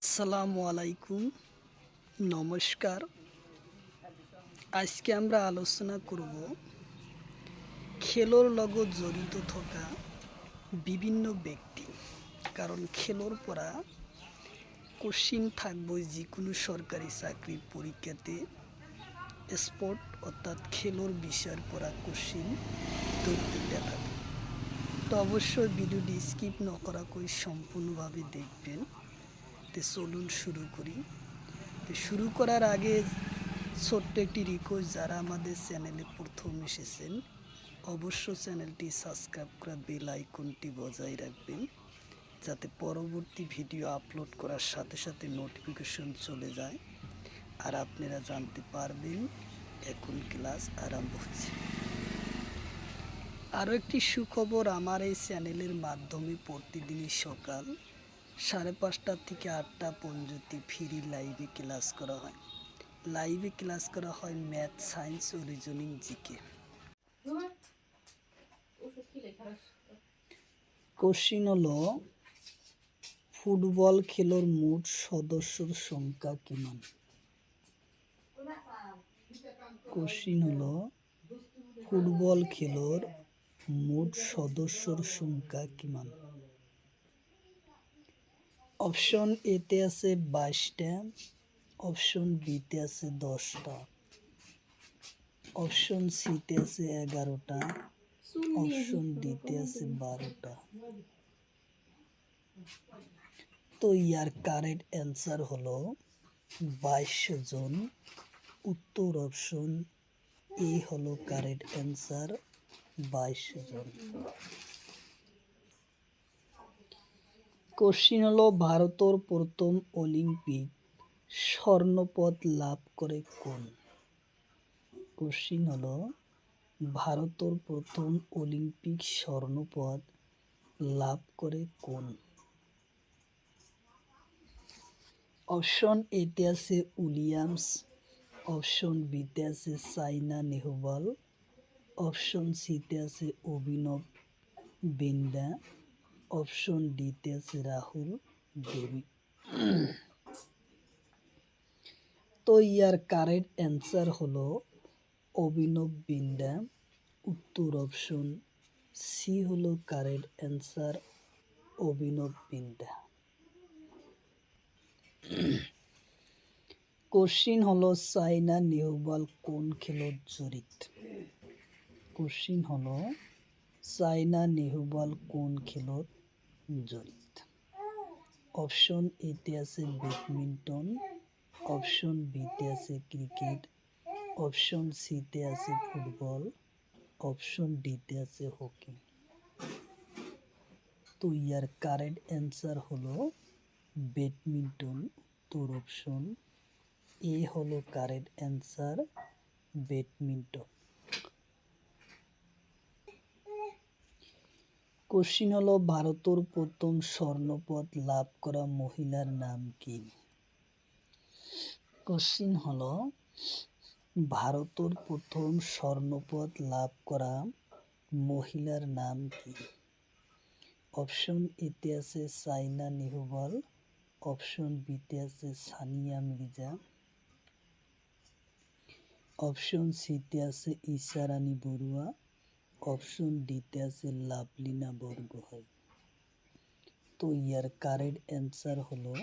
আসসালামু আলাইকুম, নমস্কার। আজকে আমরা আলোচনা করব খেলোর লগত জড়িত থাকা বিভিন্ন ব্যক্তি। কারণ খেলোর পড়া কোশ্চিন থাকবে যিকোনো সরকারি চাকরির পরীক্ষাতে স্পোর্ট অর্থাৎ খেলোর বিষয়ের পড়া কোশ্চিন ধরতে দেখা যায়। তো অবশ্যই ভিডিওটি স্কিপ না করা করে সম্পূর্ণভাবে দেখবেন। তো চলুন শুরু করি। তো শুরু করার আগে ছোট্ট একটি রিকোয়েস্ট, যারা আমাদের চ্যানেলে প্রথম এসেছেন অবশ্য চ্যানেলটি সাবস্ক্রাইব করে বেল আইকনটি বজায় রাখবেন, যাতে পরবর্তী ভিডিও আপলোড করার সাথে সাথে নোটিফিকেশন চলে যায় আর আপনারা জানতে পারবেন এখন ক্লাস আরম্ভ হচ্ছে। আরও একটি সুখবর, আমার এই চ্যানেলের মাধ্যমে প্রতিদিনই সকাল 5:30 থেকে 8টা পর্যন্ত ফ্রি লাইভে ক্লাস করা হয়। লাইভে ক্লাস করা হয় ম্যাথ, সায়েন্স ও রিজনিং, জিকে। কোশ্চিন হলো, ফুটবল খেলোর মোট সদস্যর সংখ্যা কিমান? কোশ্চিন হলো, ফুটবল খেলোর মোট সদস্যর সংখ্যা কিমান? অপশন এতে আছে 22টা, অপশন বিতে আছে 10টা, অপশন সিতে আছে 11টা, অপশন ডিতে আছে 12টা। তো ইয়ার কারেক্ট অ্যান্সার হলো 22 জন। উত্তর অপশন এ হলো কারেক্ট অ্যান্সার, 22 জন। কোশ্চিন হলো, ভারতের প্রথম অলিম্পিক স্বর্ণপদ লাভ করে কোন? কোশ্চিন হলো, ভারতের প্রথম অলিম্পিক স্বর্ণপদ লাভ করে কোন? অপশন এতে আছে উইলিয়ামস, অপশন বিতে আছে সাইনা নেহওয়াল, অপশন সিতে আছে অভিনব বিন্দ্রা, অপশন ডিতে আছে রাহুল দেবী। তো ইয়ার কারেক্ট অ্যান্সার হলো অভিনব বিন্দ্রা। উত্তর অপশন সি হলো কারেক্ট অ্যান্সার, অভিনব বিন্দ্রা। কোশ্চিন হলো, সাইনা নেহওয়াল কোন খেলোর জড়িত? কোশ্চিন হলো, সাইনা নেহওয়াল কোন খেলোর জড়িত? অপশন এতে আছে ব্যাডমিন্টন, অপশন বিতে আছে ক্রিকেট, অপশন সিতে আছে ফুটবল, অপশন ডিতে আছে হকি। তো ইয়ার কারেক্ট অ্যান্সার হলো ব্যাডমিন্টন। উত্তর অপশন এ হলো কারেক্ট অ্যান্সার, ব্যাডমিন্টন। কোশ্চিন হলো, ভারতের প্রথম স্বর্ণপদ লাভ করা মহিলার নাম কি? কোশ্চিন হলো, ভারতের প্রথম স্বর্ণপদ লাভ করা মহিলার নাম কি? অপশন এতে আছে সাইনা নেহওয়াল, অপশন বিতে আছে সানিয়া মির্জা, অপশন সিতে আছে ঈশা রানী বড়ুয়া, অপশন ডিতে আছে লাভলিনা বরগোহাই। তো ইয়ার কারেক্ট অ্যান্সার হলো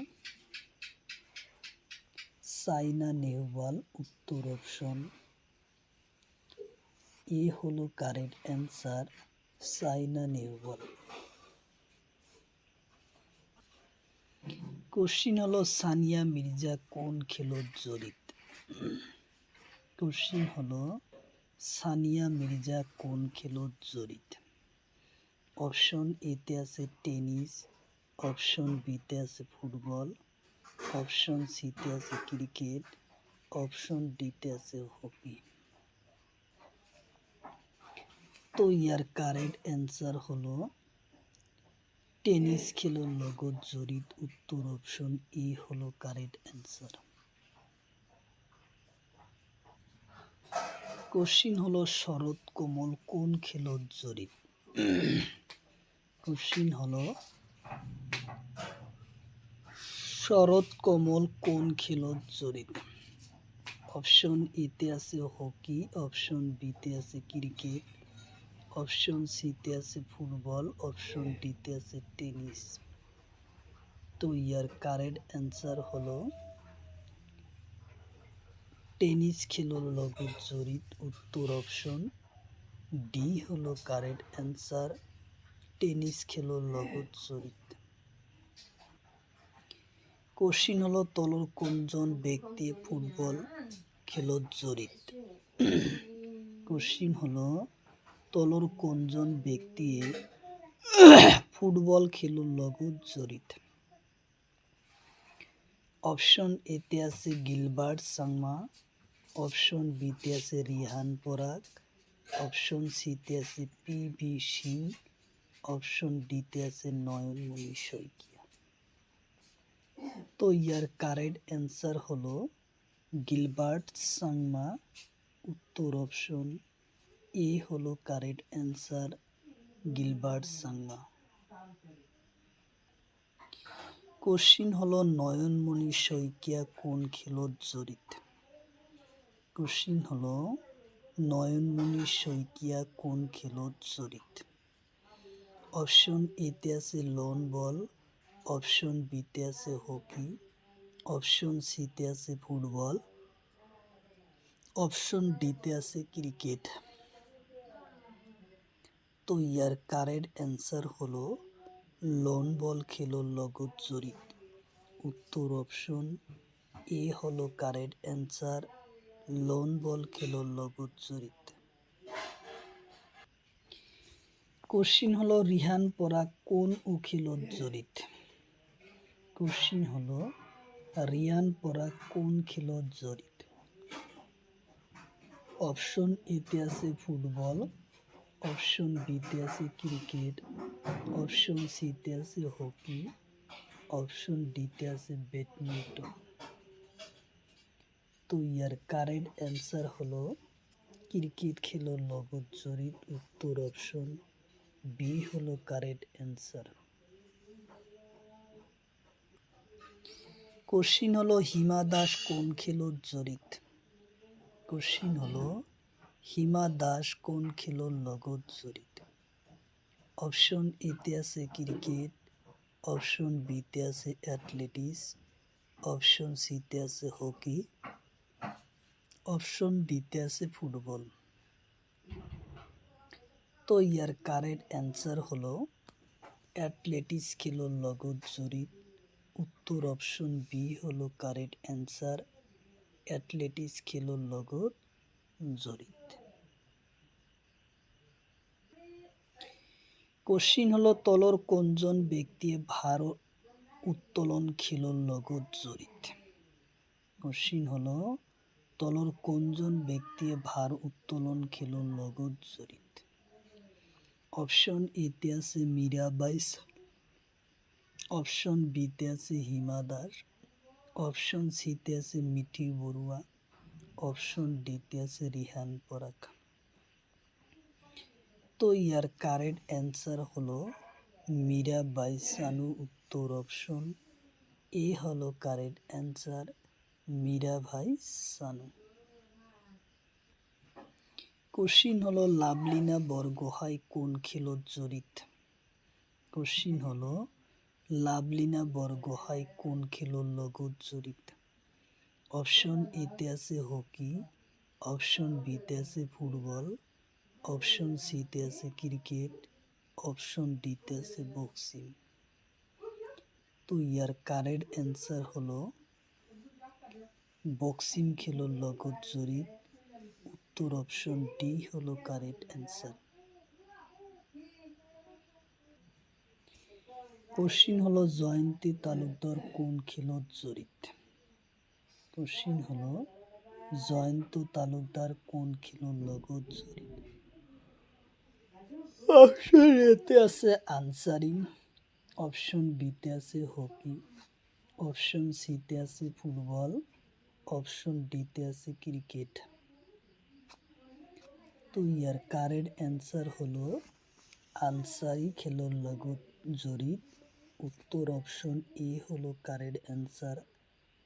সাইনা নেহওয়াল। উত্তর অপশন এ হলো correct answer, Saina Nehwal. Question হলো, সানিয়া মির্জা কোন খেলোর জড়িত? কোশ্চিন হলো, সানিয়া মির্জা কোন খেলোর জড়িত? অপশন এতে আছে টেনিস, অপশন বিতে আছে ফুটবল, অপশন সিতে আছে ক্রিকেট, অপশন ডিতে আছে হকি। তো ইয়ার কারেক্ট অ্যান্সার হলো টেনিস খেলোর লগত জড়িত। উত্তর অপশন ই হলো কারেক্ট অ্যান্সার। কোশ্চিন হলো, শরৎ কমল কোন খেলোর জড়িত? কোশ্চিন হলো, শরৎ কমল কোন খেলত জড়িত? অপশন এতে আছে হকি, অপশন বিতে আছে ক্রিকেট, অপশন সিতে আছে ফুটবল, অপশন ডিতে আছে টেনিস। তো ইয়ার কারেক্ট অ্যান্সার হলো টেনিস খেলর লগত জড়িত। উত্তর অপশন ডি হলো কারেক্ট অ্যান্সার, টেনিস খেলর লগত জড়িত। কোশ্চিন হলো তলর কোনজন ব্যক্তি ফুটবল খেলত জড়িত? কোশ্চিন হলো তলর কোনজন ব্যক্তি ফুটবল খেলর লগত জড়িত? অপশন এতে আছে গিলবার্ট সাংমা, অপশন বিতে আছে রিহান পরাগ, অপশন সিতে আছে পি.ভি. সিং, অপশন ডিতে আছে নয়নমণি শইকীয়া। তো ইয়ার কারেক্ট অ্যান্সার হলো গিলবার্ট সাংমা। উত্তর অপশন এ হলো correct answer, Gilbert Sangma. Question হলো নয়নমণি শইকীয়া কোন খেলত জড়িত? কোশ্চিন হলো নয়নমণি শইকীয়া কোন খেলত জড়িত? অপশন এতে আছে লন বল, অপশন বিতে আছে হকি, অপশন সিতে আছে ফুটবল, অপশন ডিতে আছে ক্রিকেট। তো ইয়ার কারেক্ট অ্যান্সার হলো লন বল খেলর লগত জড়িত। উত্তর অপশন এ হলো কারেক্ট অ্যান্সার, লন বল খেলর লগত জড়িত। কোশ্চিন হলো রিহান পরাগ কোন খেলত জড়িত? কোশ্চিন হলো রিয়ান পরাগ কোন খেলত জড়িত? অপশন এতে আছে ফুটবল, অপশন বিতে আছে ক্রিকেট, অপশন সিতে আছে হকি, অপশন ডিতে আছে ব্যাডমিন্টন। তো ইয়ার কারেক্ট অ্যান্সার হলো ক্রিকেট খেলর লগত জড়িত। উত্তর অপশন বি হলো কারেক্ট অ্যান্সার। কোশ্চিন হলো হিমা দাস কোন খেলত জড়িত? কোশ্চিন হলো হিমা দাস কোন খেলর লগত জড়িত? অপশন এতে আছে ক্রিকেট, অপশন বিতে আছে অ্যাথলেটিক্স, অপশন সিতে আছে হকি, অপশন ডিতে আছে ফুটবল। তো ইয়ার কারেক্ট অ্যান্সার হলো অ্যাথলেটিক্স খেলর লগত জড়িত। উত্তর অপশন বি হলো কারেক্ট অ্যান্সার, অ্যাথলেটিক্স খেলর লগত জড়িত। কোশ্চিন হলো তলর কোনজন ব্যক্তি ভার উত্তোলন খেলর লগত জড়িত? কোশ্চিন হলো তলর কোনজন ব্যক্তি ভার উত্তোলন খেলর লগত জড়িত? অপশন এতে আছে মীরাবাই, অপশন বিতে আছে হিমা দাস, অপশন সিতে আছে মিঠি বড়ুয়া, অপশন ডিতে আছে রিহান পরাগ। তো ইয়ার কারেক্ট অ্যান্সার হলো মীরাবাই চানু। উত্তর অপশন এ হলো কারেক্ট অ্যান্সার, মীরাবাই চানু। কোশ্চিন হলো লাভলিনা বরগোহাঁই কোন খেলত জড়িত? কোশ্চিন হলো লাভলিনা বরগোহাঁই কোন খেলর লগত জড়িত? অপশন এতে আছে হকি, অপশন বিতে আছে ফুটবল, অপশন সিতে আছে ক্রিকেট, অপশন ডিতে আছে বক্সিং। তো ইয়ার কারেক্ট অ্যান্সার হলো বক্সিং খেলর লগত জড়িত। উত্তর অপশন ডি হলো কারেক্ট অ্যান্সার। কোশ্চিন হলো জয়ন্তী তালুকদার কোন খেলত জড়িত? কোশ্চিন হলো জয়ন্ত তালুকদার কোন খেলর লগত জড়িত? অপশন এতে আছে আনসারিং, অপশন বিতে আছে হকি, অপশন সিতে আছে ফুটবল, অপশন ডিতে আছে ক্রিকেট। তো ইয়ার কারেক্ট অ্যান্সার হলো আনসারি খেলর লগত জড়িত। উত্তর অপশন এ হলো কারেক্ট অ্যান্সার।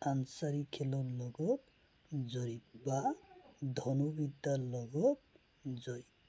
আনসাৰী খেলৰ লগত জড়িত বা ধনুবিদ্যাৰ লগত জড়িত।